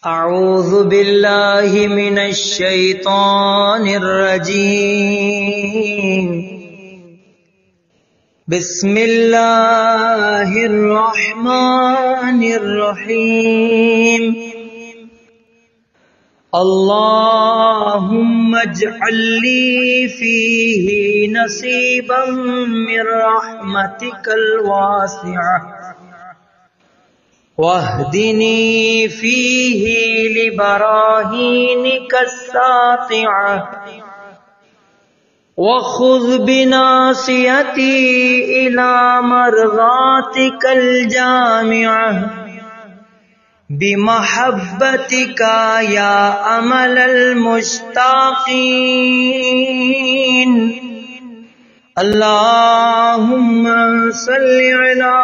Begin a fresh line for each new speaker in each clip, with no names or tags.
اعوذ باللہ من الشیطان الرجیم بسم اللہ الرحمن الرحیم اللہم اجعل لی فیہ نصیبا من رحمتک الواسعہ واہدنی فیہ لبراہینک الساطعہ وخذ بناصیتی الی مرضاتک الجامعہ بمحبتک یا امل المشتاقین اللہم صلی علی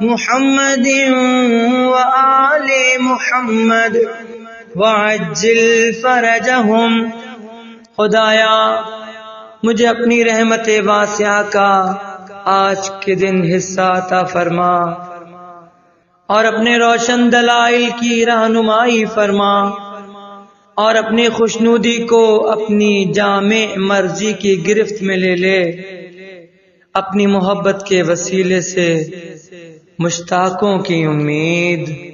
محمد وآل محمد وعجل فرجہم۔ خدایا مجھے اپنی رحمت واسعہ کا آج کے دن حصہ عطا فرما اور اپنے روشن دلائل کی رہنمائی فرما اور اپنی خوشنودی کو اپنی جامع مرضی کی گرفت میں لے لے، اپنی محبت کے وسیلے سے مشتاقوں کی امید